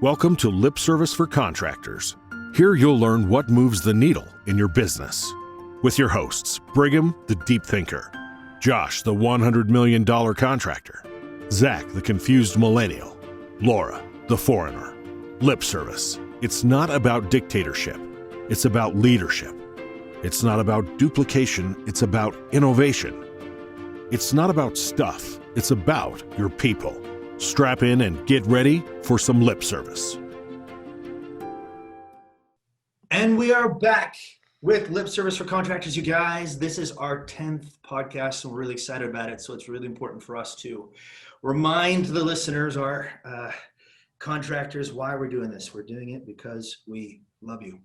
Welcome to Lip Service for Contractors. Here you'll learn what moves the needle in your business. With your hosts, Brigham, the deep thinker, Josh, the $100 million contractor, Zach, the confused millennial, Laura, the foreigner. Lip service. It's not about dictatorship. It's about leadership. It's not about duplication. It's about innovation. It's not about stuff. It's about your people. Strap in and get ready for some lip service. And we are back with Lip Service for Contractors, you guys. This is our 10th podcast, and we're really excited about it. So it's really important for us to remind the listeners, our contractors, why we're doing this. We're doing it because we love you,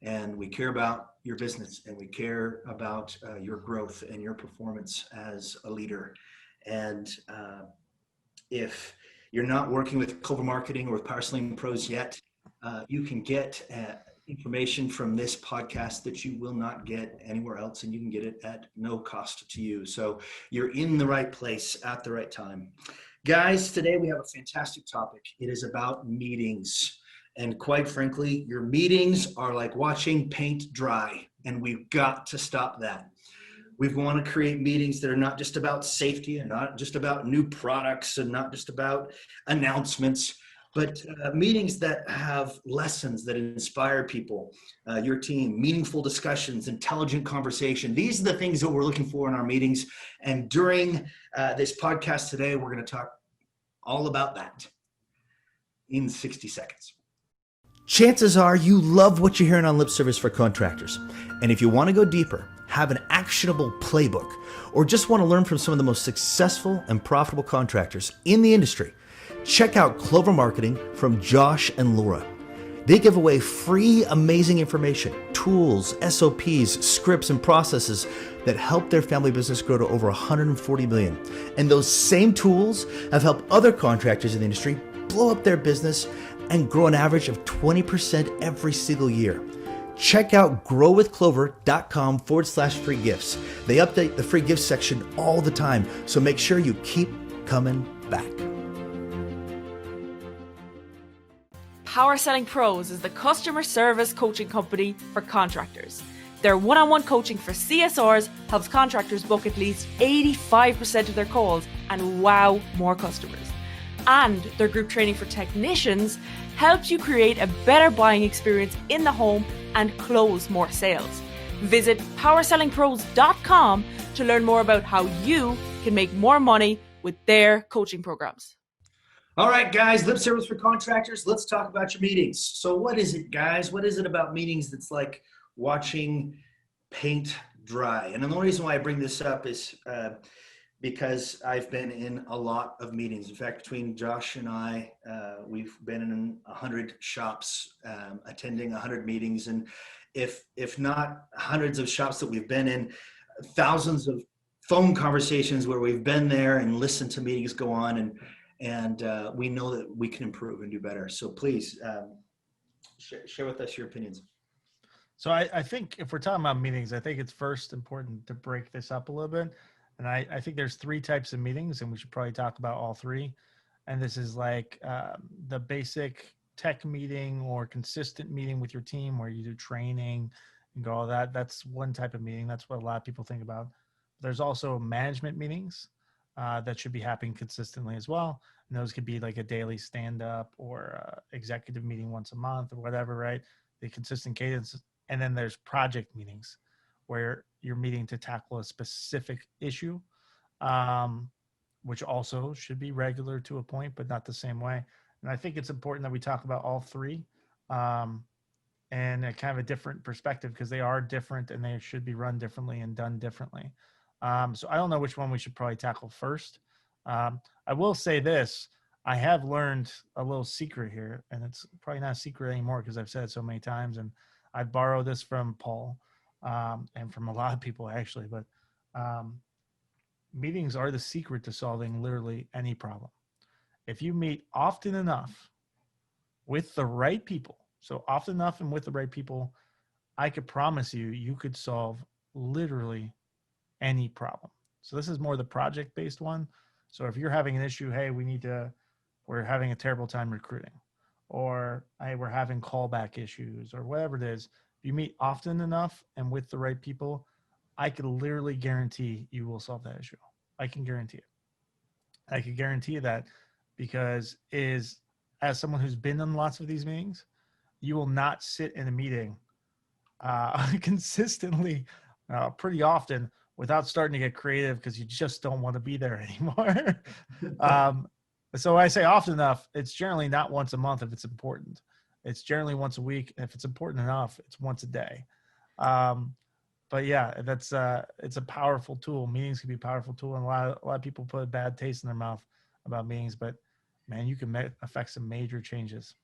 and we care about your business, and we care about your growth and your performance as a leader. And if you're not working with Clover Marketing or with Powerslide Pros yet, you can get information from this podcast that you will not get anywhere else, and you can get it at no cost to you. So you're in the right place at the right time. Guys, today we have a fantastic topic. It is about meetings. And quite frankly, your meetings are like watching paint dry, and we've got to stop that. We want to create meetings that are not just about safety and not just about new products and not just about announcements, but meetings that have lessons that inspire people, your team, meaningful discussions, intelligent conversation. These are the things that we're looking for in our meetings. And during this podcast today, we're going to talk all about that in 60 seconds. Chances are you love what you're hearing on Lip Service for Contractors. And if you want to go deeper, have an actionable playbook, or just want to learn from some of the most successful and profitable contractors in the industry, check out Clover Marketing from Josh and Laura. They give away free, amazing information, tools, SOPs, scripts, and processes that help their family business grow to over 140 million. And those same tools have helped other contractors in the industry blow up their business and grow an average of 20% every single year. Check out growwithclover.com/free gifts. They update the free gifts section all the time, so make sure you keep coming back. Powerslide Pros is the customer service coaching company for contractors. Their one-on-one coaching for CSRs helps contractors book at least 85% of their calls and wow more customers. And their group training for technicians helps you create a better buying experience in the home and close more sales. Visit powerslidepros.com to learn more about how you can make more money with their coaching programs. All right, guys, Lip Service for Contractors. Let's talk about your meetings. So what is it, guys? What is it about meetings that's like watching paint dry? And the only reason why I bring this up is because I've been in a lot of meetings. In fact, between Josh and I, we've been in 100 shops, attending 100 meetings. And if not hundreds of shops that we've been in, thousands of phone conversations where we've been there and listened to meetings go on. And we know that we can improve and do better. So please share with us your opinions. So I think if we're talking about meetings, I think it's first important to break this up a little bit. And I think there's three types of meetings, and we should probably talk about all three. And this is like the basic tech meeting or consistent meeting with your team where you do training and go all that. That's one type of meeting. That's what a lot of people think about. There's also management meetings that should be happening consistently as well. And those could be like a daily stand-up or executive meeting once a month or whatever, right? The consistent cadence. And then there's project meetings where you're meeting to tackle a specific issue, which also should be regular to a point, but not the same way. And I think it's important that we talk about all three and a kind of a different perspective because they are different and they should be run differently and done differently. So I don't know which one we should probably tackle first. I will say this, I have learned a little secret here, and it's probably not a secret anymore because I've said it so many times, and I borrowed this from Paul and from a lot of people actually, but meetings are the secret to solving literally any problem. If you meet often enough with the right people, so often enough and with the right people, I could promise you, you could solve literally any problem. So this is more the project-based one. So if you're having an issue, hey, we're having a terrible time recruiting, or hey, we're having callback issues or whatever it is. If you meet often enough and with the right people, I can literally guarantee you will solve that issue. I can guarantee it. I can guarantee you that because as someone who's been in lots of these meetings, you will not sit in a meeting consistently pretty often without starting to get creative because you just don't want to be there anymore. So I say often enough, it's generally not once a month if it's important. It's generally once a week. If it's important enough, it's once a day. But yeah, it's a powerful tool. Meetings can be a powerful tool, and a lot of people put a bad taste in their mouth about meetings. But man, you can affect some major changes.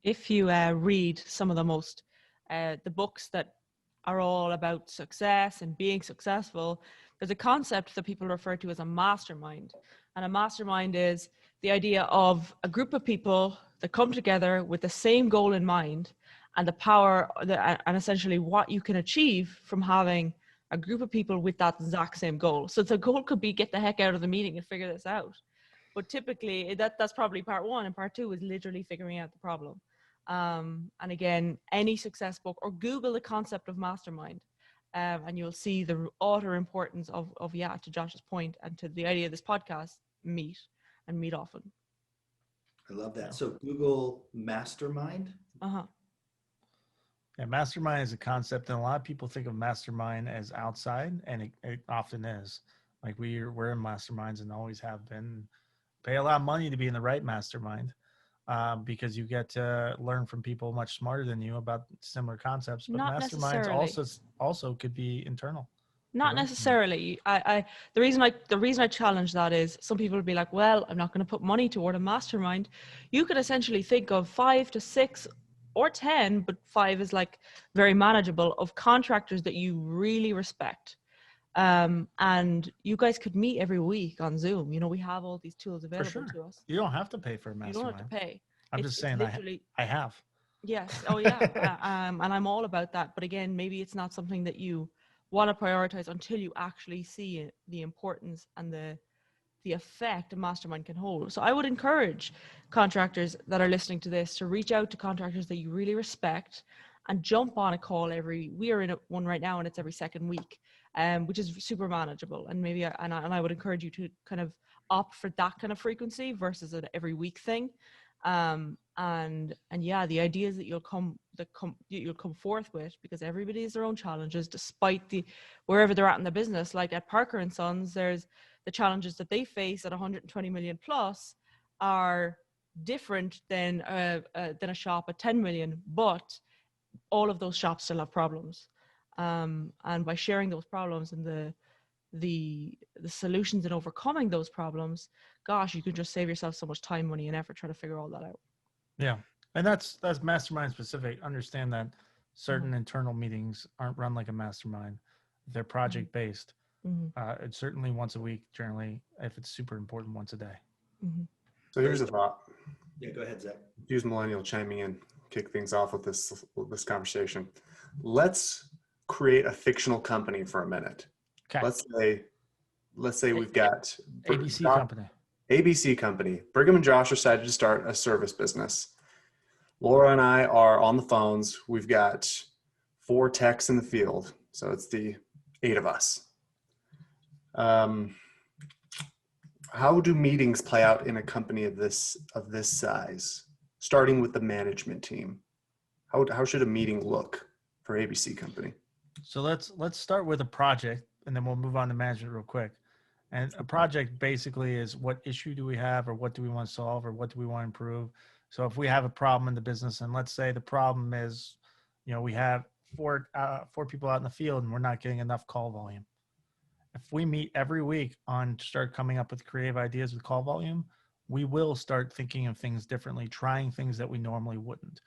If you read some of the books that are all about success and being successful, there's a concept that people refer to as a mastermind. And a mastermind is the idea of a group of people that come together with the same goal in mind, and the power and essentially what you can achieve from having a group of people with that exact same goal. So the goal could be get the heck out of the meeting and figure this out. But typically that's probably part one, and part two is literally figuring out the problem. And again, any success book, or Google the concept of mastermind, and you'll see the utter importance of to Josh's point and to the idea of this podcast, meet often. I love that. So Google Mastermind. Yeah, mastermind is a concept, and a lot of people think of mastermind as outside, and it often is. Like we're in masterminds and always have been. Pay a lot of money to be in the right mastermind. Because you get to learn from people much smarter than you about similar concepts. But Not masterminds also could be internal. Not necessarily. The reason I challenge that is some people will be like, well, I'm not going to put money toward a mastermind. You could essentially think of 5 to 6 or 10, but 5 is like very manageable, of contractors that you really respect. And you guys could meet every week on Zoom. You know, we have all these tools available to us. You don't have to pay for a mastermind. You don't have to pay. I'm just saying I have. Yes. Oh yeah. And I'm all about that. But again, maybe it's not something that you want to prioritize until you actually see the importance and the effect a mastermind can hold. So I would encourage contractors that are listening to this to reach out to contractors that you really respect and jump on a call we are in one right now, and it's every second week, which is super manageable. And maybe I would encourage you to kind of opt for that kind of frequency versus an every week thing. And yeah, the ideas that you'll come forth with, because everybody has their own challenges, despite wherever they're at in the business. Like at Parker and Sons, there's the challenges that they face at 120 million plus are different than a shop at 10 million, but all of those shops still have problems. And by sharing those problems and the solutions and overcoming those problems, gosh, you can just save yourself so much time, money, and effort trying to figure all that out. Yeah. And that's mastermind specific. Understand that certain internal meetings aren't run like a mastermind. They're project based. It's certainly once a week, generally, if it's super important, once a day. So here's a thought. Yeah, go ahead, Zach. Use millennial chiming in, kick things off with this conversation. Let's create a fictional company for a minute. Okay. Let's say we've got ABC company. Brigham and Josh decided to start a service business. Laura and I are on the phones. We've got 4 techs in the field, so it's the 8 of us. How do meetings play out in a company of this size? Starting with the management team, how should a meeting look for ABC company? So let's start with a project, and then we'll move on to management real quick. And a project basically is, what issue do we have, or what do we want to solve, or what do we want to improve? So if we have a problem in the business, and let's say the problem is, we have 4 people out in the field and we're not getting enough call volume. If we meet every week on start coming up with creative ideas with call volume, we will start thinking of things differently, trying things that we normally wouldn't.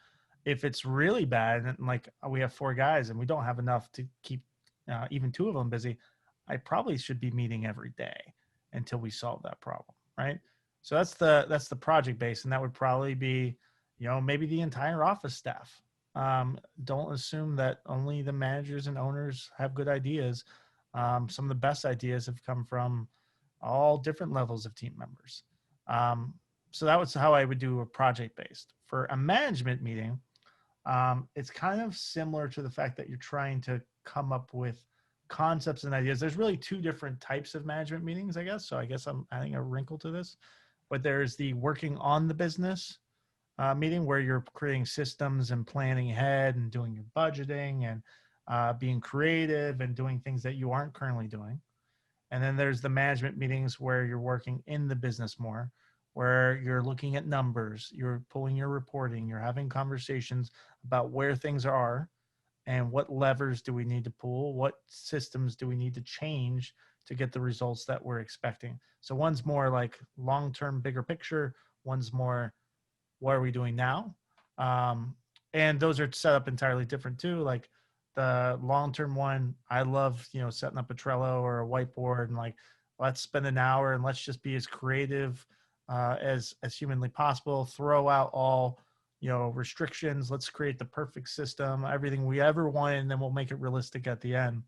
If it's really bad, and like we have 4 guys and we don't have enough to keep even 2 of them busy, I probably should be meeting every day until we solve that problem, right? So that's the project base, and that would probably be, maybe the entire office staff. Don't assume that only the managers and owners have good ideas. Some of the best ideas have come from all different levels of team members. So that was how I would do a project-based. For a management meeting, it's kind of similar to the fact that you're trying to come up with concepts and ideas. There's really two different types of management meetings, I guess. So I guess I'm adding a wrinkle to this. But there's the working on the business meeting where you're creating systems and planning ahead and doing your budgeting and being creative and doing things that you aren't currently doing. And then there's the management meetings where you're working in the business more, where you're looking at numbers, you're pulling your reporting, you're having conversations about where things are and what levers do we need to pull, what systems do we need to change to get the results that we're expecting. So one's more like long-term, bigger picture. One's more, what are we doing now? And those are set up entirely different too. Like the long-term one, I love, setting up a Trello or a whiteboard and like, let's spend an hour and let's just be as creative as humanly possible. Throw out all, restrictions. Let's create the perfect system, everything we ever wanted, and then we'll make it realistic at the end.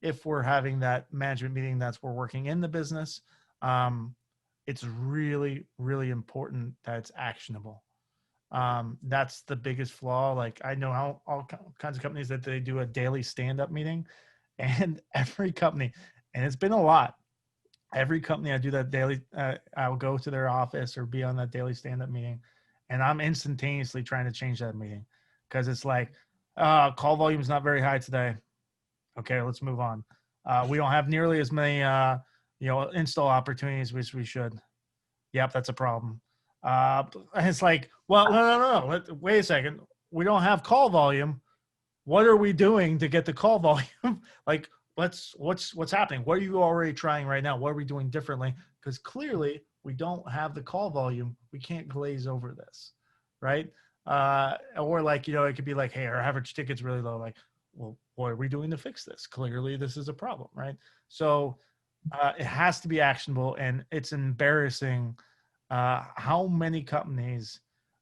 If we're having that management meeting, we're working in the business. It's really, really important that it's actionable. That's the biggest flaw. Like I know how all kinds of companies that they do a daily stand-up meeting, and every company, and it's been a lot. Every company I do that daily, I'll go to their office or be on that daily stand-up meeting, and I'm instantaneously trying to change that meeting because it's like, call volume is not very high today. Okay, let's move on. We don't have nearly as many, install opportunities as we should. Yep, that's a problem. It's like, well, no. Wait a second. We don't have call volume. What are we doing to get the call volume? Like, what's happening? What are you already trying right now? What are we doing differently? Because clearly we don't have the call volume. We can't glaze over this, right? Or like, it could be like, hey, our average ticket's really low. Like, well, what are we doing to fix this? Clearly this is a problem, right? So it has to be actionable, and it's embarrassing how many companies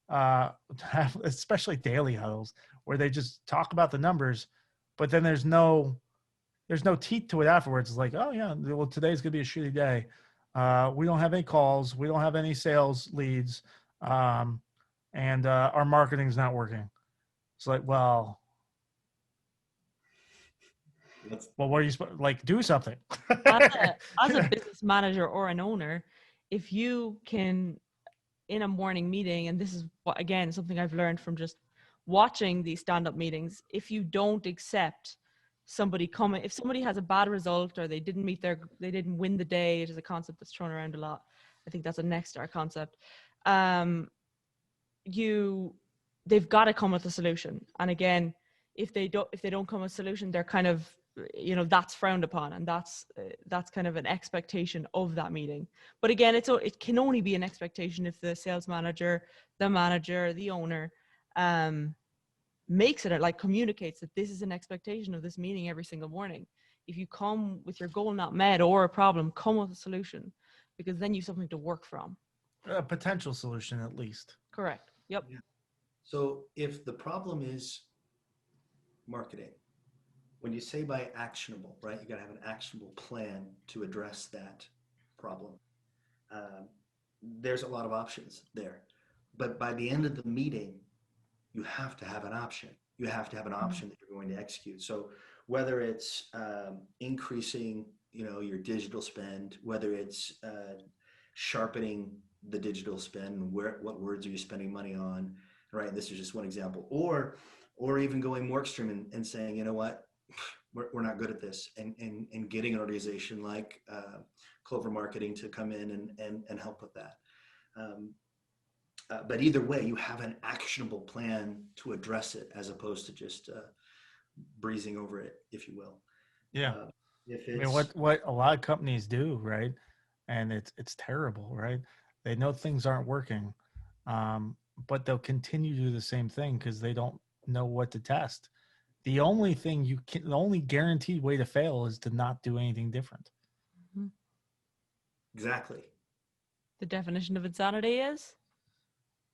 have, especially daily huddles, where they just talk about the numbers, but then there's no teeth to it afterwards. It's like, oh yeah, well, today's gonna be a shitty day. We don't have any calls. We don't have any sales leads. And our marketing's not working. It's like, well, what are you supposed, like, do something? As a business manager or an owner, if you can, in a morning meeting, and this is what, again, something I've learned from just watching these stand-up meetings, if you don't accept somebody coming, if somebody has a bad result or they didn't win the day, it is a concept that's thrown around a lot. I think that's a next star concept. They've got to come with a solution. And again, if they don't come with a solution, they're kind of, that's frowned upon, and that's kind of an expectation of that meeting. But again, it can only be an expectation if the sales manager, the manager, the owner makes it, like, communicates that this is an expectation of this meeting every single morning. If you come with your goal not met or a problem, come with a solution, because then you have something to work from. A potential solution, at least. Correct. Yep. Yeah. So if the problem is marketing, when you say by actionable, right, you got to have an actionable plan to address that problem. There's a lot of options there, but by the end of the meeting, you have to have an option. You have to have an option that you're going to execute. So whether it's increasing, your digital spend, whether it's sharpening the digital spend, what words are you spending money on, right? This is just one example. Or even going more extreme and saying, you know what, we're not good at this, and getting an organization like Clover Marketing to come in and help with that. But either way, you have an actionable plan to address it, as opposed to just breezing over it, if you will. Yeah. I mean, what a lot of companies do, right? And it's terrible, right? They know things aren't working, but they'll continue to do the same thing because they don't know what to test. The only guaranteed way to fail is to not do anything different. Mm-hmm. Exactly. The definition of insanity is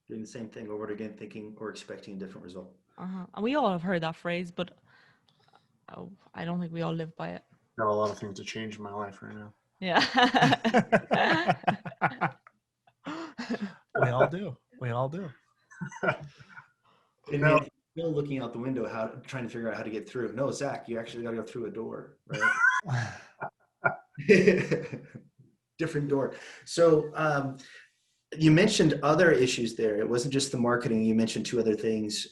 doing the same thing over and again, thinking or expecting a different result. And we all have heard that phrase, but I don't think we all live by it. Got a lot of things to change in my life right now. Yeah. all do. We all do. And No. then still looking out the window, trying to figure out how to get through. No, Zach, you actually got to go through a door, right? Different door. So you mentioned other issues there. It wasn't just the marketing. You mentioned two other things,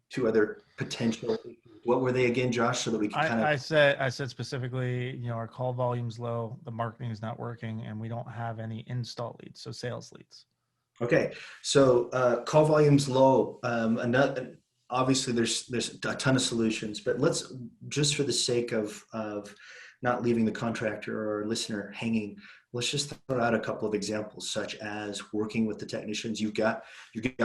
two other potential. What were they again, Josh? So that we can kind of. I said specifically, our call volume's low, the marketing is not working, and we don't have any install leads, so sales leads. Okay, so call volume's low. Obviously, there's a ton of solutions, but let's just for the sake of not leaving the contractor or listener hanging, let's just throw out a couple of examples, such as working with the technicians. You've got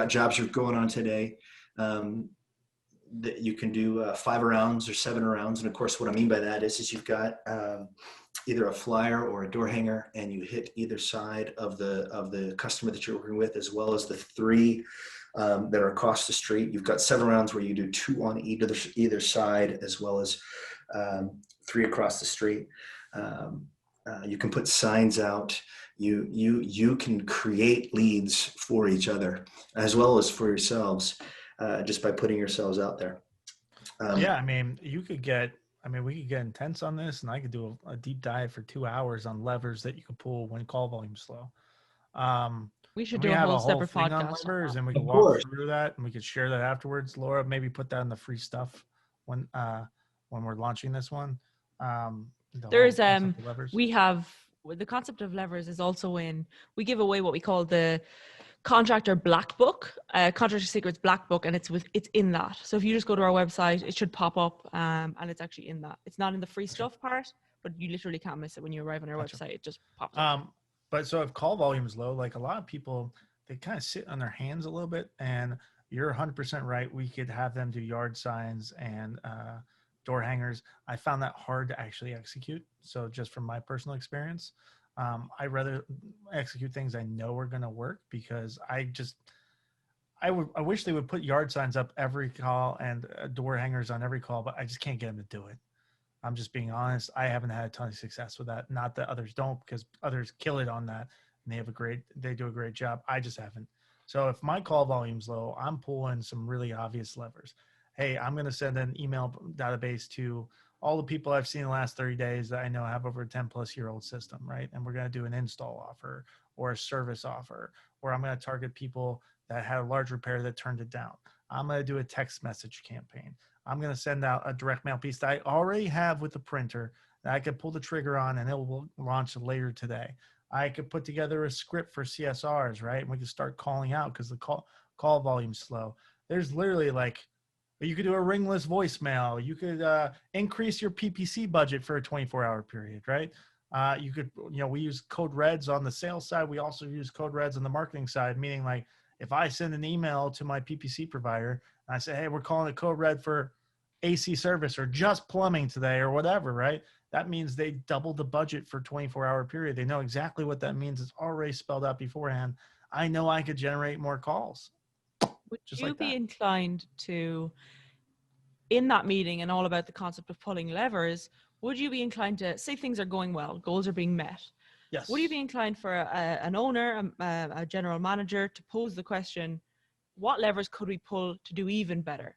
jobs you're going on today that you can do 5 rounds or 7 rounds, and of course, what I mean by that is you've got either a flyer or a door hanger, and you hit either side of the customer that you're working with, as well as the 3 that are across the street. You've got 7 rounds where you do 2 on either side, as well as 3 across the street. You can put signs out. You can create leads for each other as well as for yourselves just by putting yourselves out there. Yeah, I mean, we could get intense on this, and I could do a deep dive for 2 hours on levers that you could pull when call volume's slow. We should we do a have whole separate thing on podcast. levers, and we can Of walk course. through that, and we could share that afterwards. Laura, maybe put that in the free stuff when we're launching this one. There's levers. the concept of levers is also we give away what we call the contractor black book, contractor secrets black book, and it's in that. So if you just go to our website, it should pop up, and it's actually in that. It's not in the free stuff part, but you literally can't miss it when you arrive on our website. It just pops up. But so if call volume is low, like a lot of people, they kind of sit on their hands a little bit, and you're 100% right. We could have them do yard signs and door hangers. I found that hard to actually execute. So just from my personal experience, I rather execute things I know are going to work, because I wish they would put yard signs up every call and door hangers on every call, but I just can't get them to do it. I'm just being honest. I haven't had a ton of success with that. Not that others don't, because others kill it on that and they do a great job. I just haven't. So if my call volume's low, I'm pulling some really obvious levers. Hey, I'm going to send an email database to all the people I've seen in the last 30 days that I know have over a 10-plus-year-old system, right? And we're going to do an install offer or a service offer, or I'm going to target people that had a large repair that turned it down. I'm going to do a text message campaign. I'm going to send out a direct mail piece that I already have with the printer that I could pull the trigger on, and it will launch later today. I could put together a script for CSRs, right? And we can start calling out because the call volume's slow. There's literally you could do a ringless voicemail. You could increase your PPC budget for a 24-hour period, right? You could, we use code reds on the sales side. We also use code reds on the marketing side, meaning if I send an email to my PPC provider and I say, hey, we're calling a code red for AC service or just plumbing today or whatever, right? That means they doubled the budget for a 24-hour period. They know exactly what that means. It's already spelled out beforehand. I know I could generate more calls. Would you be inclined to, in that meeting and all about the concept of pulling levers, would you be inclined to, say things are going well, goals are being met? Yes. Would you be inclined for an owner, a general manager to pose the question, what levers could we pull to do even better?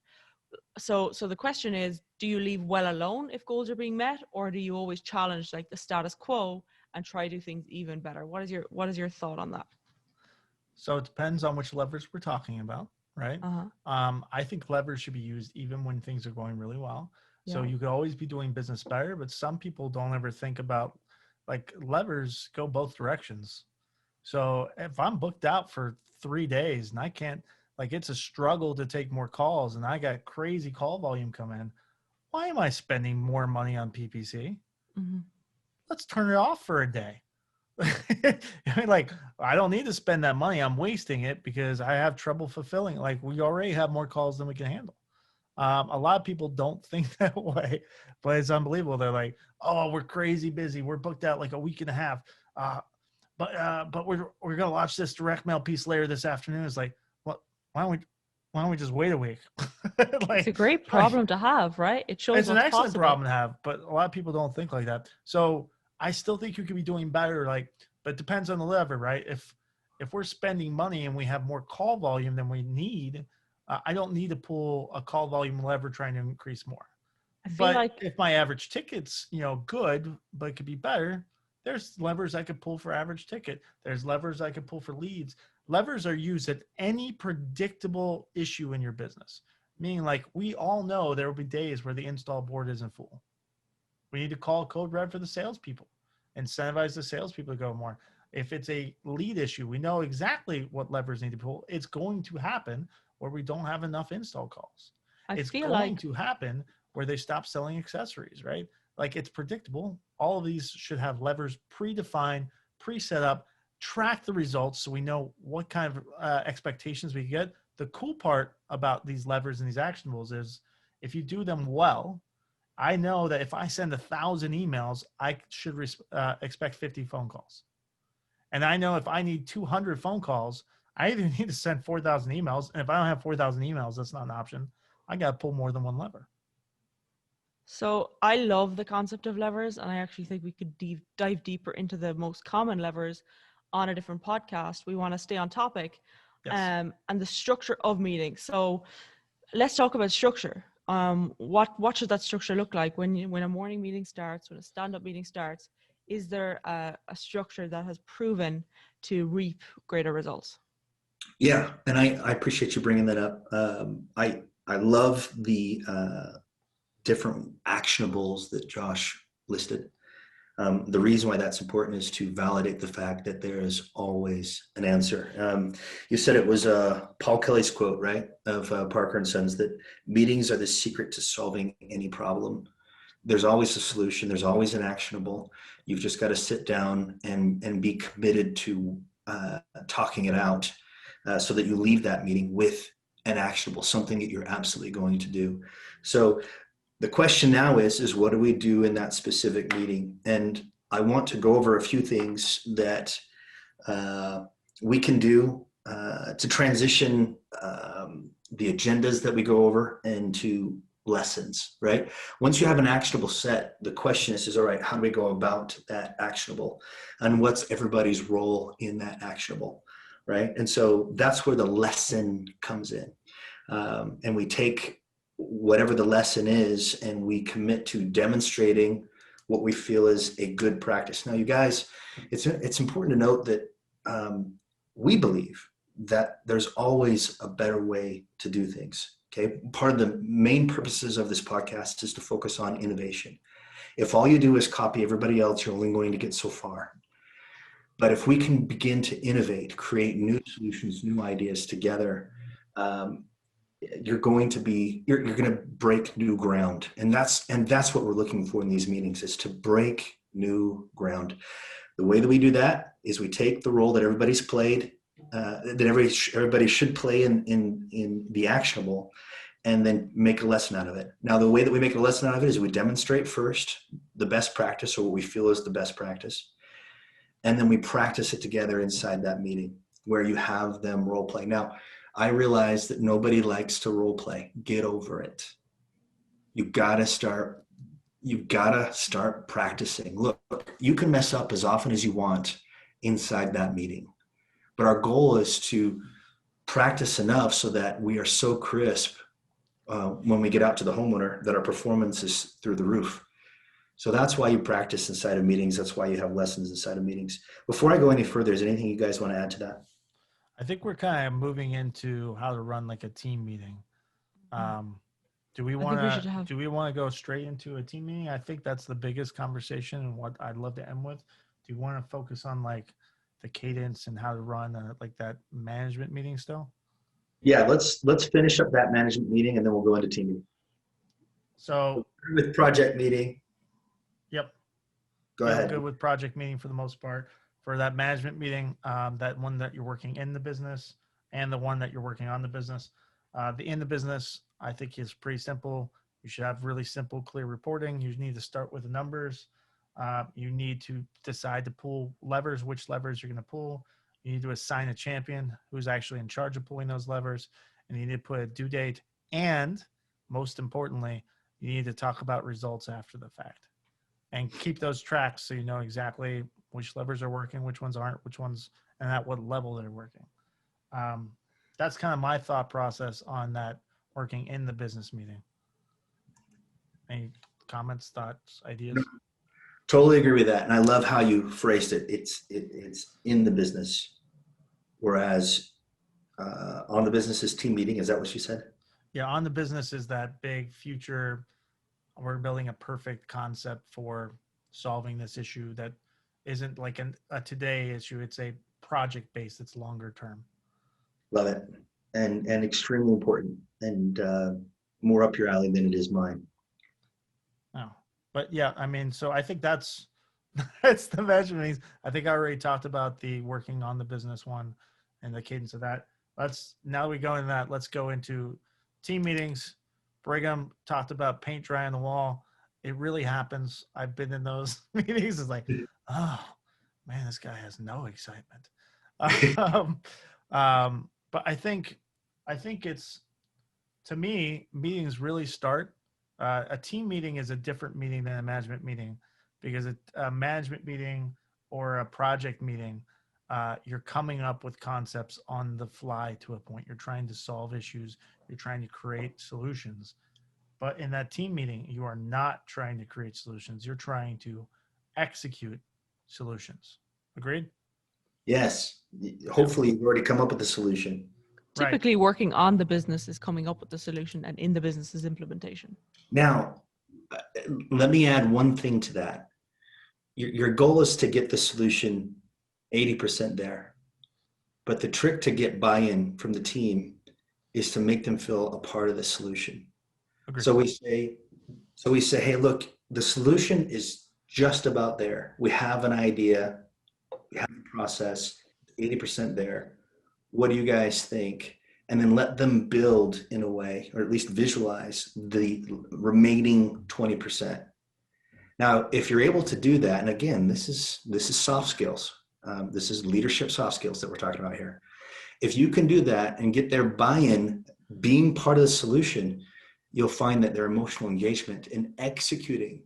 So the question is, do you leave well alone if goals are being met, or do you always challenge the status quo and try to do things even better? What is your thought on that? So it depends on which levers we're talking about, right? I think levers should be used even when things are going really well. So you could always be doing business better, but some people don't ever think about levers go both directions. So if I'm booked out for 3 days and I can't, it's a struggle to take more calls and I got crazy call volume come in, why am I spending more money on PPC? Mm-hmm. Let's turn it off for a day. I don't need to spend that money. I'm wasting it because I have trouble fulfilling. We already have more calls than we can handle. A lot of people don't think that way, but it's unbelievable. They're like, oh, we're crazy busy. We're booked out a week and a half. But we're going to launch this direct mail piece later this afternoon. It's why don't we just wait a week? It's a great problem to have, right? It shows it's an excellent possible. problem to have, but a lot of people don't think like that. So I still think you could be doing better, but it depends on the lever, right? if we're spending money and we have more call volume than we need, I don't need to pull a call volume lever trying to increase more. I feel But like if my average ticket's, good, but it could be better, there's levers I could pull for average ticket. There's levers I could pull for leads. Levers are used at any predictable issue in your business. Meaning, like, we all know there will be days where the install board isn't full. We need to call code red for the salespeople, incentivize the salespeople to go more. If it's a lead issue, we know exactly what levers need to pull. It's going to happen where we don't have enough install calls. I It's feel going like to happen where they stop selling accessories, right? Like, it's predictable. All of these should have levers predefined, pre-set up, track the results so we know what kind of expectations we get. The cool part about these levers and these actionables is if you do them well, I know that if I send 1,000 emails, I should expect 50 phone calls. And I know if I need 200 phone calls, I either need to send 4,000 emails. And if I don't have 4,000 emails, that's not an option. I got to pull more than one lever. So I love the concept of levers, and I actually think we could dive deeper into the most common levers on a different podcast. We want to stay on topic, Yes. and the structure of meetings. So let's talk about structure. What should that structure look like when a morning meeting starts, when a stand-up meeting starts? Is there a structure that has proven to reap greater results? Yeah, and I appreciate you bringing that up. I love the different actionables that Josh listed. The reason why that's important is to validate the fact that there is always an answer. You said it was Paul Kelly's quote, right, of Parker and Sons, that meetings are the secret to solving any problem. There's always a solution. There's always an actionable. You've just got to sit down and be committed to talking it out so that you leave that meeting with an actionable, something that you're absolutely going to do. So the question now is what do we do in that specific meeting? And I want to go over a few things that we can do to transition the agendas that we go over into lessons, right? Once you have an actionable set, the question is all right, how do we go about that actionable? And what's everybody's role in that actionable, right? And so that's where the lesson comes in. And we take whatever the lesson is and we commit to demonstrating what we feel is a good practice. Now, you guys, it's important to note that we believe that there's always a better way to do things. Okay. Part of the main purposes of this podcast is to focus on innovation. If all you do is copy everybody else, you're only going to get so far. But if we can begin to innovate, create new solutions, new ideas together, you're going to break new ground. And that's what we're looking for in these meetings, is to break new ground. The way that we do that is we take the role that everybody's played, that everybody should play in the actionable, and then make a lesson out of it. Now, the way that we make a lesson out of it is we demonstrate first the best practice, or what we feel is the best practice. And then we practice it together inside that meeting where you have them role play. Now, I realize that nobody likes to role play. Get over it. You've got to start practicing. Look, you can mess up as often as you want inside that meeting. But our goal is to practice enough so that we are so crisp when we get out to the homeowner that our performance is through the roof. So that's why you practice inside of meetings. That's why you have lessons inside of meetings. Before I go any further, is there anything you guys want to add to that? I think we're kind of moving into how to run like a team meeting. Do we want to go straight into a team meeting? I think that's the biggest conversation and what I'd love to end with. Do you want to focus on like the cadence and how to run like that management meeting still? Yeah, let's finish up that management meeting and then we'll go into team meeting. So with project meeting. Yep. Go ahead. Good with project meeting for the most part. For that management meeting, that one that you're working in the business and the one that you're working on the business. The in the business, I think, is pretty simple. You should have really simple, clear reporting. You need to start with the numbers. You need to decide to pull levers, which levers you're going to pull. You need to assign a champion who's actually in charge of pulling those levers. And you need to put a due date. And most importantly, you need to talk about results after the fact and keep those tracks so you know exactly which levers are working, which ones aren't, which ones and at what level they're working. That's kind of my thought process on that working in the business meeting. Any comments, thoughts, ideas? Totally agree with that. And I love how you phrased it. It's in the business, whereas on the business is team meeting. Is that what you said? Yeah, on the business is that big future. We're building a perfect concept for solving this issue that isn't like a today issue. It's a project based. It's longer term. Love it. And extremely important, and more up your alley than it is mine. Oh, but yeah, I mean, so I think that's the measurements. I think I already talked about the working on the business one and the cadence of that. Now we go into that. Let's go into team meetings. Brigham talked about paint dry on the wall. It really happens. I've been in those meetings. It's like, oh man, this guy has no excitement. But I think it's, to me, meetings really start. A team meeting is a different meeting than a management meeting, because a management meeting or a project meeting, you're coming up with concepts on the fly to a point. You're trying to solve issues. You're trying to create solutions. But in that team meeting, you are not trying to create solutions. You're trying to execute solutions. Agreed? Yes. Hopefully you've already come up with the solution. Right. Typically, working on the business is coming up with the solution, and in the business is implementation. Now, let me add one thing to that. Your goal is to get the solution 80% there. But the trick to get buy-in from the team is to make them feel a part of the solution. Agreed. So we say, hey, look, the solution is just about there. We have an idea, we have a process, 80% there. What do you guys think? And then let them build in a way, or at least visualize the remaining 20%. Now, if you're able to do that, and again, this is soft skills. This is leadership soft skills that we're talking about here. If you can do that and get their buy-in, being part of the solution, you'll find that their emotional engagement in executing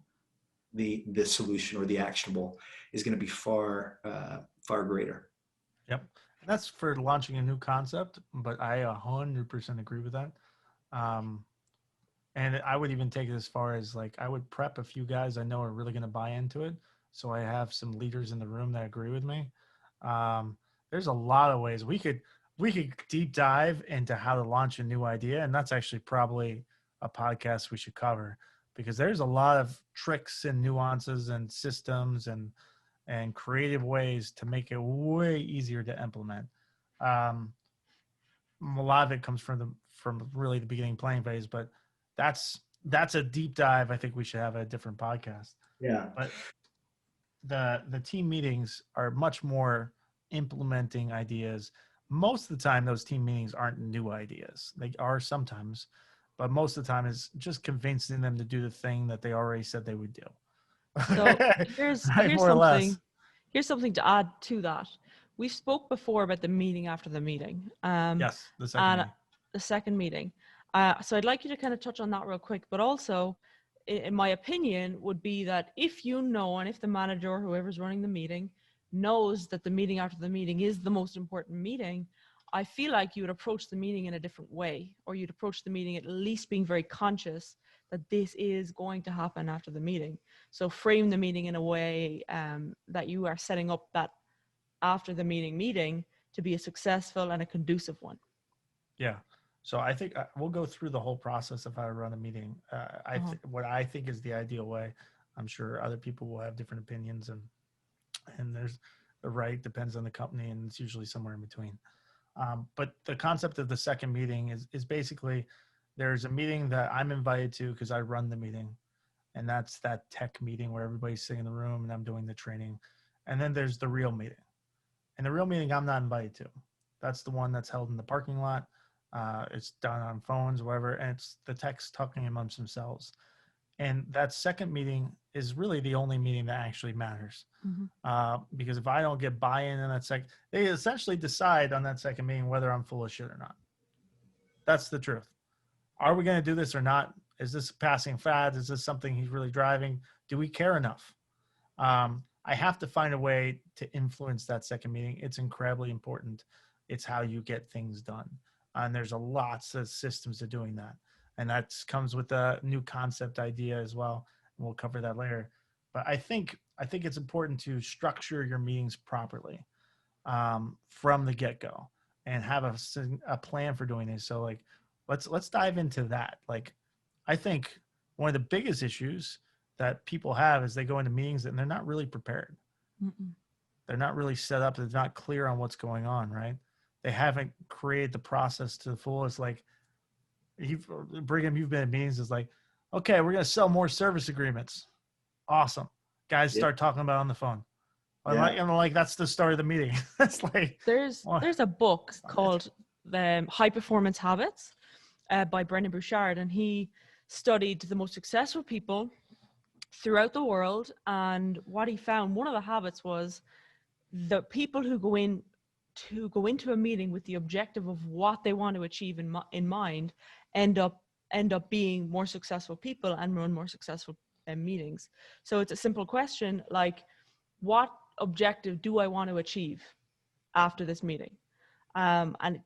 the solution or the actionable is going to be far greater. Yep. And that's for launching a new concept, but I 100% agree with that. And I would even take it as far as, like, I would prep a few guys I know are really going to buy into it. So I have some leaders in the room that agree with me. There's a lot of ways we could deep dive into how to launch a new idea. And that's actually probably a podcast we should cover, because there's a lot of tricks and nuances and systems and creative ways to make it way easier to implement. A lot of it comes from really the beginning planning phase, but that's a deep dive. I think we should have a different podcast. Yeah. But the team meetings are much more implementing ideas. Most of the time, those team meetings aren't new ideas. They are sometimes, but most of the time is just convincing them to do the thing that they already said they would do. So here's more or less. Here's something to add to that. We spoke before about the meeting after the meeting. Yes, the second meeting. The second meeting. So I'd like you to kind of touch on that real quick, but also, in my opinion, would be that if you know, and if the manager or whoever's running the meeting knows that the meeting after the meeting is the most important meeting, I feel like you would approach the meeting in a different way, or you'd approach the meeting at least being very conscious that this is going to happen after the meeting. So frame the meeting in a way that you are setting up that after the meeting to be a successful and a conducive one. Yeah. So I think we'll go through the whole process if I run a meeting. What I think is the ideal way. I'm sure other people will have different opinions, and there's the right, depends on the company, and it's usually somewhere in between. But the concept of the second meeting is basically, there's a meeting that I'm invited to because I run the meeting, and that's that tech meeting where everybody's sitting in the room and I'm doing the training. And then there's the real meeting. And the real meeting I'm not invited to. That's the one that's held in the parking lot. It's done on phones, whatever, and it's the techs talking amongst themselves. And that second meeting is really the only meeting that actually matters. Mm-hmm. Because if I don't get buy-in in that they essentially decide on that second meeting whether I'm full of shit or not. That's the truth. Are we going to do this or not? Is this a passing fad? Is this something he's really driving? Do we care enough? I have to find a way to influence that second meeting. It's incredibly important. It's how you get things done. And there's lots of systems to doing that. And that comes with a new concept idea as well. And we'll cover that later. But I think it's important to structure your meetings properly from the get-go and have a plan for doing this. So like, let's dive into that. Like, I think one of the biggest issues that people have is they go into meetings and they're not really prepared. Mm-mm. They're not really set up. They're not clear on what's going on, right? They haven't created the process to the full. It's like, Brigham, you've been in meetings. It's like, okay, we're going to sell more service agreements. Awesome. Guys start talking about it on the phone. I'm like, that's the start of the meeting. That's like, there's a book called High Performance Habits by Brendan Bouchard, and he studied the most successful people throughout the world. And what he found, one of the habits was the people who go into a meeting with the objective of what they want to achieve in mind end up being more successful people and run more successful meetings. So it's a simple question like, what objective do I want to achieve after this meeting? And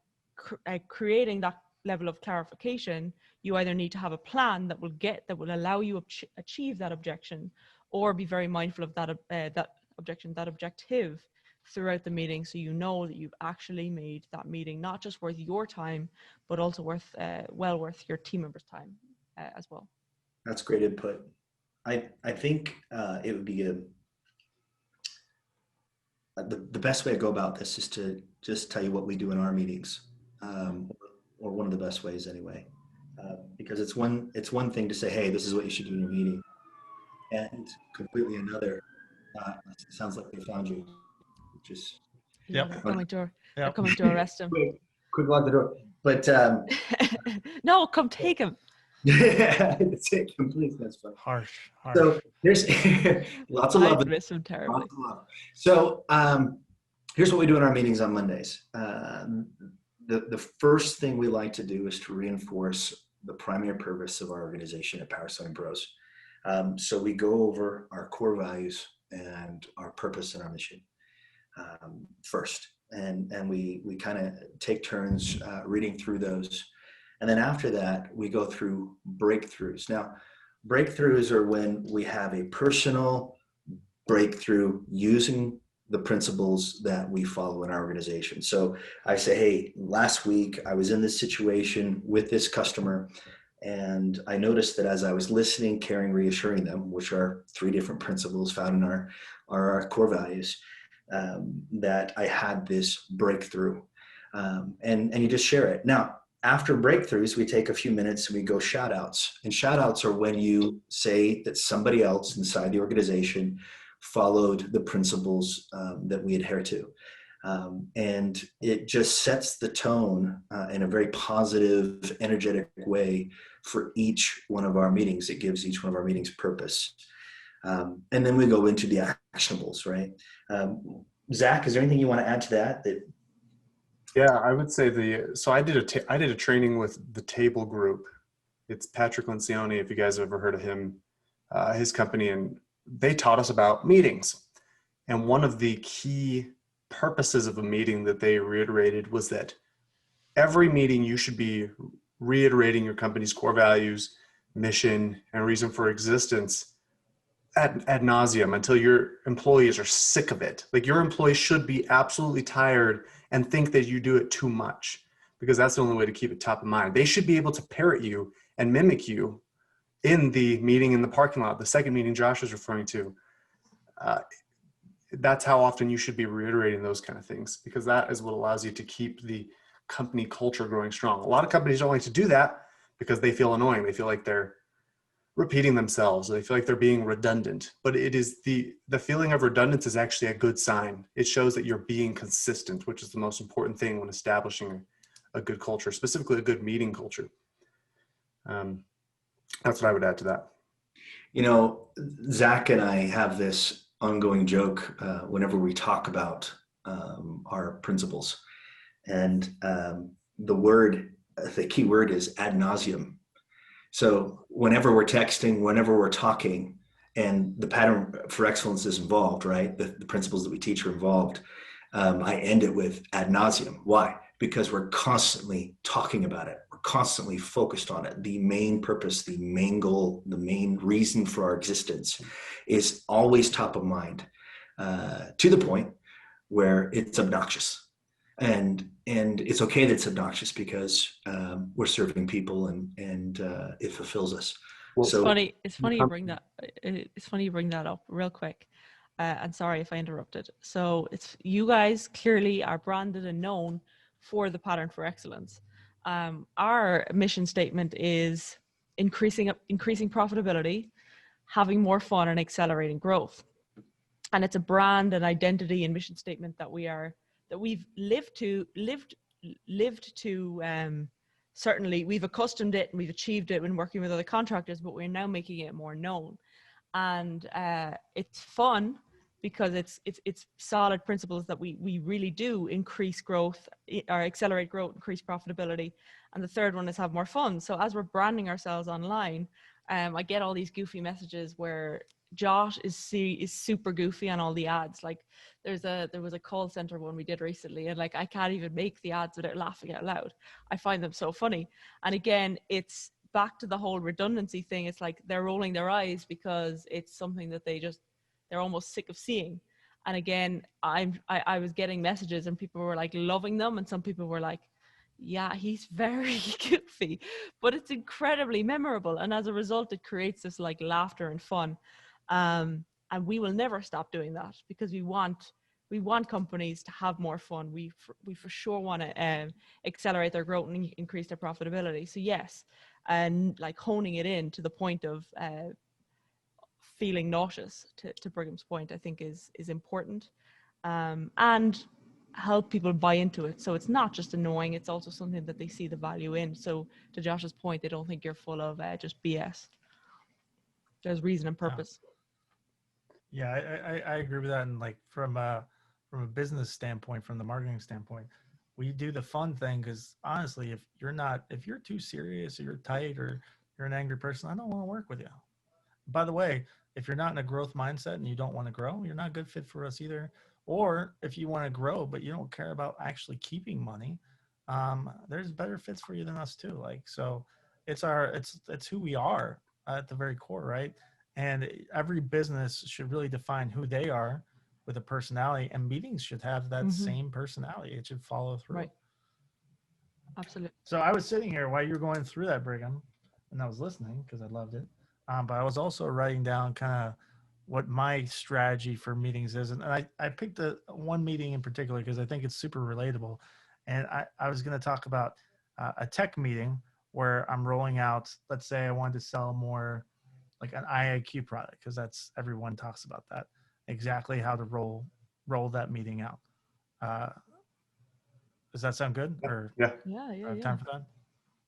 creating that level of clarification, you either need to have a plan that will allow you achieve that objection, or be very mindful of that objective throughout the meeting, so you know that you've actually made that meeting not just worth your time, but also worth your team members' time as well. That's great input. I think it would be the best way to go about this is to just tell you what we do in our meetings, or one of the best ways anyway, because it's one thing to say, hey, this is what you should do in your meeting, and completely another. It sounds like they found you. Just Yep. They're coming to arrest him. Quick lock the door. But no, come take him. Take him, please. That's fine. Harsh. So there's lots of love. I miss him terribly. Lots of love. So here's what we do in our meetings on Mondays. The first thing we like to do is to reinforce the primary purpose of our organization at Powerslide Pros. So we go over our core values and our purpose and our mission first, and we kind of take turns reading through those. And then after that, we go through breakthroughs. Now, breakthroughs are when we have a personal breakthrough using the principles that we follow in our organization. So I say, hey, last week I was in this situation with this customer, and I noticed that as I was listening, caring, reassuring them, which are 3 different principles found in our core values, that I had this breakthrough. And you just share it. Now, after breakthroughs, we take a few minutes and we go shout outs. And shout outs are when you say that somebody else inside the organization followed the principles that we adhere to. And it just sets the tone in a very positive, energetic way for each one of our meetings. It gives each one of our meetings purpose. And then we go into the actionables, right? Zach, is there anything you want to add to that? Yeah, I would say so I did a training with the Table Group. It's Patrick Lencioni, if you guys have ever heard of him, his company, and they taught us about meetings. And one of the key purposes of a meeting that they reiterated was that every meeting you should be reiterating your company's core values, mission, and reason for existence ad nauseum until your employees are sick of it. Like, your employees should be absolutely tired and think that you do it too much, because that's the only way to keep it top of mind. They should be able to parrot you and mimic you in the meeting in the parking lot, the second meeting Josh is referring to. That's how often you should be reiterating those kind of things, because that is what allows you to keep the company culture growing strong. A lot of companies don't like to do that because they feel annoying. They feel like they're repeating themselves. They feel like they're being redundant, but it is the feeling of redundance is actually a good sign. It shows that you're being consistent, which is the most important thing when establishing a good culture, specifically a good meeting culture. That's what I would add to that. You know, Zach and I have this ongoing joke whenever we talk about our principles, and the key word is ad nauseum. So whenever we're texting, whenever we're talking, and the pattern for excellence is involved, right? The principles that we teach are involved. I end it with ad nauseum. Why? Because we're constantly talking about it. We're constantly focused on it. The main purpose, the main goal, the main reason for our existence is always top of mind, to the point where it's obnoxious. And it's okay that it's obnoxious because we're serving people and it fulfills us. Well, So It's funny you bring that. It's funny you bring that up real quick. And sorry if I interrupted. So it's you guys clearly are branded and known for the pattern for excellence. Our mission statement is increasing profitability, having more fun, and accelerating growth. And it's a brand and identity and mission statement that we've lived to. Certainly, we've accustomed it and we've achieved it when working with other contractors, but we're now making it more known. And it's fun because it's solid principles that we really do increase growth or accelerate growth, increase profitability. And the third one is have more fun. So as we're branding ourselves online, I get all these goofy messages where Josh is super goofy on all the ads. Like there was a call center one we did recently, and like I can't even make the ads without laughing out loud. I find them so funny. And again, it's back to the whole redundancy thing. It's like they're rolling their eyes because it's something that they're almost sick of seeing. And again, I was getting messages and people were like loving them, and some people were like, yeah, he's very goofy, but it's incredibly memorable. And as a result, it creates this like laughter and fun. And we will never stop doing that because we want companies to have more fun. We for sure want to accelerate their growth and increase their profitability. So yes, and like honing it in to the point of feeling nauseous, to Brigham's point, I think is important, and help people buy into it. So it's not just annoying, it's also something that they see the value in. So to Josh's point, they don't think you're full of just BS. There's reason and purpose. Yeah, I agree with that. And like from a business standpoint, from the marketing standpoint, we do the fun thing because honestly, if you're too serious or you're tight or you're an angry person, I don't want to work with you. By the way, if you're not in a growth mindset and you don't want to grow, you're not a good fit for us either. Or if you want to grow, but you don't care about actually keeping money, there's better fits for you than us too. Like, so it's who we are at the very core, right? And every business should really define who they are with a personality, and meetings should have that same personality. It should follow through. Right. Absolutely. So I was sitting here while you were going through that, Brigham, and I was listening because I loved it. But I was also writing down kind of what my strategy for meetings is. And I picked one meeting in particular because I think it's super relatable. And I was going to talk about a tech meeting where I'm rolling out, let's say I wanted to sell more like an IAQ product, because everyone talks about that, exactly how to roll that meeting out. Does that sound good? Or yeah. Time for that?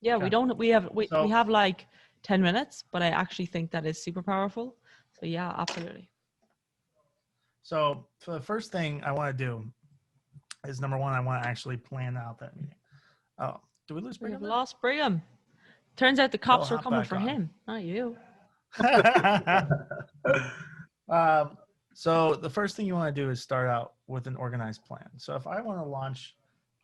Yeah, okay. we have like 10 minutes, but I actually think that is super powerful. So yeah, absolutely. So for the first thing I want to do is, number one, I want to actually plan out that meeting. Oh, do we lose Brigham? We've lost Brigham. Turns out the cops are coming for him, not you. So the first thing you want to do is start out with an organized plan. So if I want to launch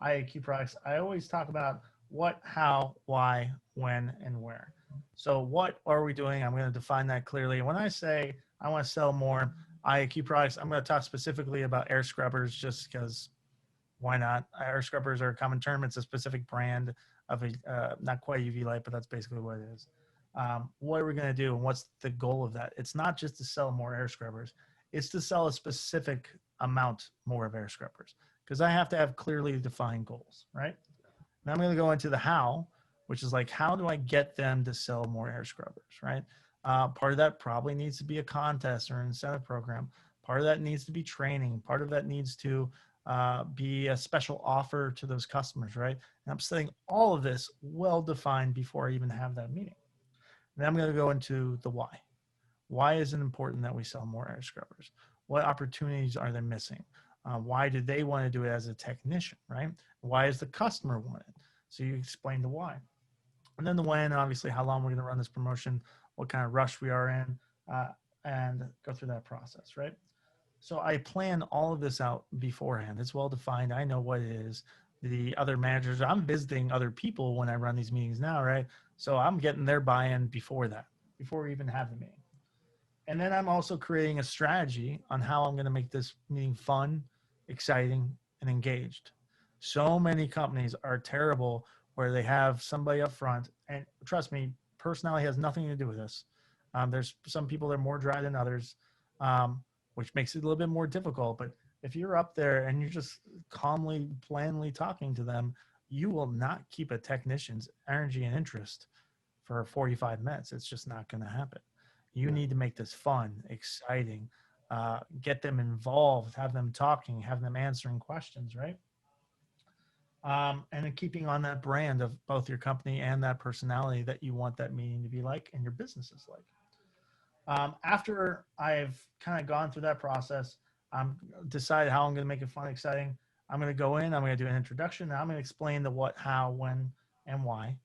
IAQ products, I always talk about what, how, why, when, and where. So what are we doing? I'm going to define that clearly. When I say I want to sell more IAQ products, I'm going to talk specifically about air scrubbers, just because why not? Air scrubbers are a common term. It's a specific brand of a, not quite UV light, but that's basically what it is. What are we going to do? And what's the goal of that? It's not just to sell more air scrubbers. It's to sell a specific amount more of air scrubbers, because I have to have clearly defined goals, right? Now I'm going to go into the how, which is like, how do I get them to sell more air scrubbers, right? Part of that probably needs to be a contest or an incentive program. Part of that needs to be training. Part of that needs to be a special offer to those customers, right? And I'm setting all of this well-defined before I even have that meeting. Then I'm going to go into the why. Why is it important that we sell more air scrubbers? What opportunities are they missing? Why do they want to do it as a technician, right? Why does the customer want it? So you explain the why. And then the when, obviously, how long we're going to run this promotion, what kind of rush we are in. and go through that process, right? So I plan all of this out beforehand. It's well defined. I know what it is. The other managers, I'm visiting other people when I run these meetings now, right? So I'm getting their buy-in before that, before we even have the meeting. And then I'm also creating a strategy on how I'm going to make this meeting fun, exciting, and engaged. So many companies are terrible where they have somebody up front, and trust me, personality has nothing to do with this. There's some people that are more dry than others, which makes it a little bit more difficult. But if you're up there and you're just calmly, blandly talking to them, you will not keep a technician's energy and interest for 45 minutes. It's just not going to happen. You need to make this fun, exciting, get them involved, have them talking, have them answering questions, right? And then keeping on that brand of both your company and that personality that you want that meeting to be like and your business is like. After I've kind of gone through that process, I'm decided how I'm going to make it fun, exciting. I'm going to go in, I'm going to do an introduction, and I'm going to explain the what, how, when, and why.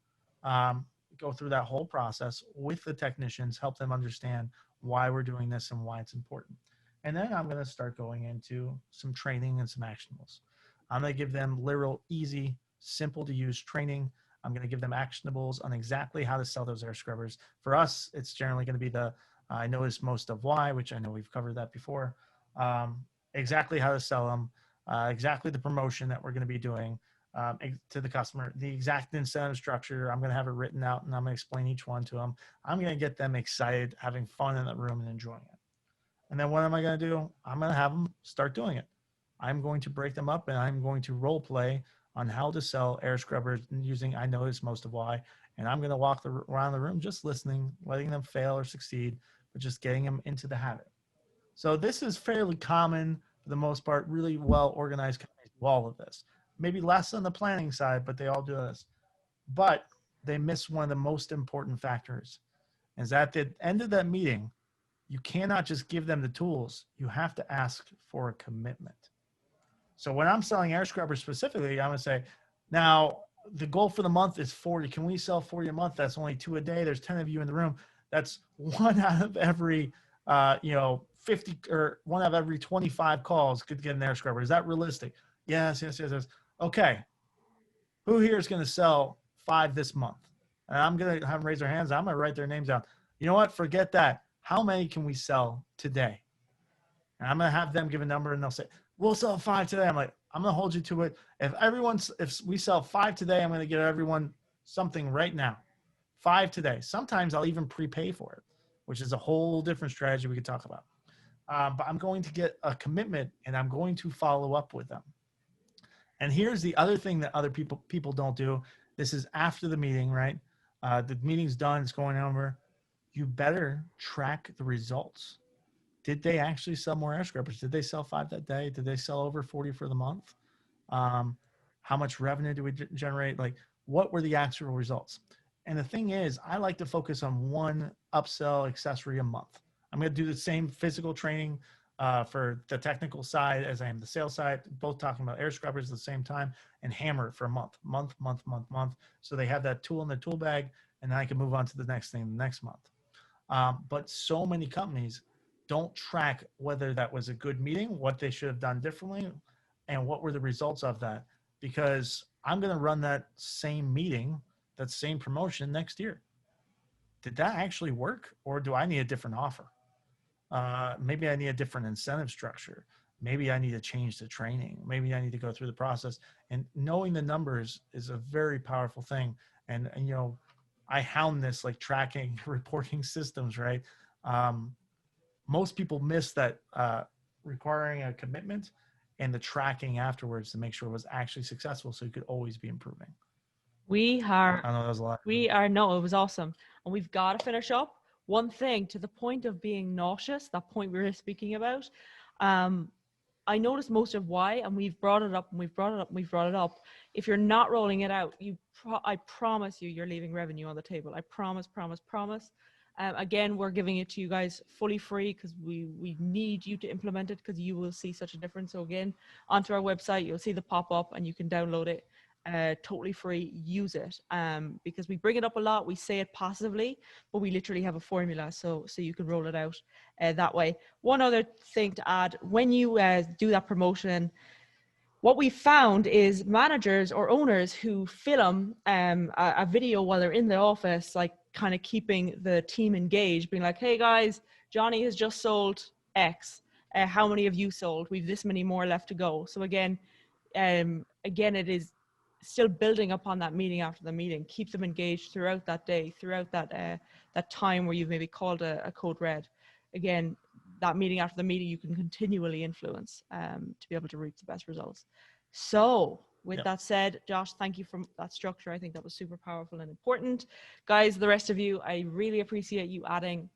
Go through that whole process with the technicians, help them understand why we're doing this and why it's important. And then I'm going to start going into some training and some actionables. I'm going to give them literal, easy, simple to use training. I'm going to give them actionables on exactly how to sell those air scrubbers. For us, it's generally going to be the I notice most of why, which I know we've covered that before. Exactly how to sell them, exactly the promotion that we're going to be doing to the customer, the exact incentive structure. I'm going to have it written out and I'm going to explain each one to them. I'm going to get them excited, having fun in the room and enjoying it. And then what am I going to do? I'm going to have them start doing it. I'm going to break them up and I'm going to role play on how to sell air scrubbers using I notice most of why. And I'm going to walk around the room just listening, letting them fail or succeed, but just getting them into the habit. So this is fairly common for the most part, really well organized companies do all of this. Maybe less on the planning side, but they all do this. But they miss one of the most important factors, is at the end of that meeting, you cannot just give them the tools. You have to ask for a commitment. So when I'm selling air scrubbers specifically, I'm going to say, now the goal for the month is 40. Can we sell 40 a month? That's only 2 a day. There's 10 of you in the room. That's 1 out of every, 50 or 1 out of every 25 calls could get an air scrubber. Is that realistic? Yes. Okay. Who here is going to sell 5 this month? And I'm going to have them raise their hands. I'm going to write their names down. You know what? Forget that. How many can we sell today? And I'm going to have them give a number and they'll say, we'll sell 5 today. I'm like, I'm going to hold you to it. If we sell 5 today, I'm going to give everyone something right now. 5 today. Sometimes I'll even prepay for it, which is a whole different strategy we could talk about. But I'm going to get a commitment and I'm going to follow up with them. And here's the other thing that other people don't do. This is after the meeting, right? The meeting's done. It's going over. You better track the results. Did they actually sell more air scrubbers? Did they sell 5 that day? Did they sell over 40 for the month? How much revenue do we generate? Like, what were the actual results? And the thing is, I like to focus on 1 upsell accessory a month. I'm going to do the same physical training for the technical side as I am the sales side, both talking about air scrubbers at the same time, and hammer it for a month. So they have that tool in their tool bag, and then I can move on to the next thing the next month. But so many companies don't track whether that was a good meeting, what they should have done differently, and what were the results of that. Because I'm going to run that same meeting, that same promotion next year. Did that actually work, or do I need a different offer? Maybe I need a different incentive structure. Maybe I need to change the training. Maybe I need to go through the process. And knowing the numbers is a very powerful thing. And I hound this like tracking, reporting systems, right? Most people miss that requiring a commitment and the tracking afterwards to make sure it was actually successful, so you could always be improving. We are. I know that was a lot. No, it was awesome. And we've got to finish up. One thing, to the point of being nauseous, that point we were speaking about, I noticed most of why, and we've brought it up. If you're not rolling it out, I promise you're leaving revenue on the table. I promise. Again, we're giving it to you guys fully free because we need you to implement it, because you will see such a difference. So again, onto our website, you'll see the pop-up and you can download it. totally free. Use it, because we bring it up a lot. We say it passively, but we literally have a formula, so you can roll it out that way. One other thing to add: when you do that promotion, what we found is managers or owners who film a video while they're in the office, like kind of keeping the team engaged, being like, hey guys, Johnny has just sold X. How many of you sold? We've this many more left to go. So again, it is still building upon that meeting after the meeting. Keep them engaged throughout that day, throughout that time where you've maybe called a code red. Again, that meeting after the meeting, you can continually influence to be able to reach the best results. So with that said, Josh, thank you for that structure. I think that was super powerful and important. Guys, the rest of you, I really appreciate you adding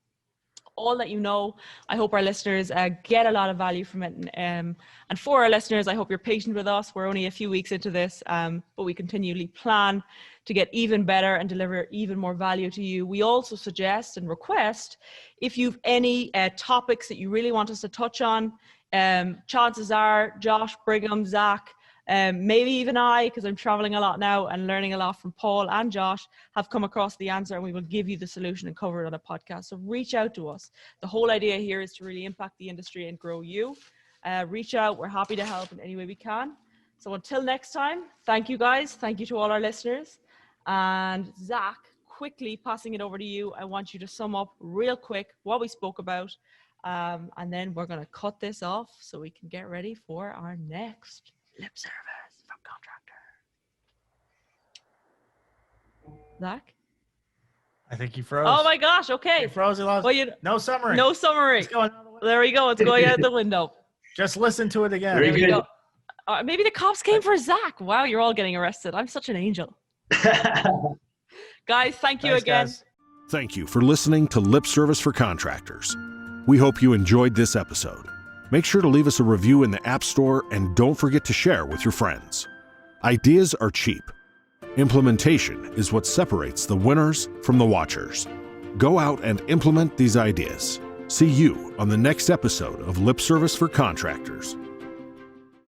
all that you know. I hope our listeners get a lot of value from it. And for our listeners, I hope you're patient with us. We're only a few weeks into this, but we continually plan to get even better and deliver even more value to you. We also suggest and request, if you've any topics that you really want us to touch on, chances are Josh, Brigham, Zach, maybe even I, because I'm traveling a lot now and learning a lot from Paul and Josh, have come across the answer, and we will give you the solution and cover it on a podcast. So reach out to us. The whole idea here is to really impact the industry and grow you. Reach out. We're happy to help in any way we can. So until next time, thank you guys. Thank you to all our listeners. And Zach, quickly passing it over to you. I want you to sum up real quick what we spoke about. And then we're going to cut this off so we can get ready for our next lip service from contractor. Zach? I think you froze. Oh my gosh, okay. You froze. You lost. Well, no summary. No summary. It's going out the window. There we go. It's going out the window. Just listen to it again. Very There we good. go. Maybe the cops came for Zach. Wow, you're all getting arrested. I'm such an angel. Guys, thank you Thanks, again. guys. Thank you for listening to Lip Service for Contractors. We hope you enjoyed this episode. Make sure to leave us a review in the App Store and don't forget to share with your friends. Ideas are cheap. Implementation is what separates the winners from the watchers. Go out and implement these ideas. See you on the next episode of Lip Service for Contractors.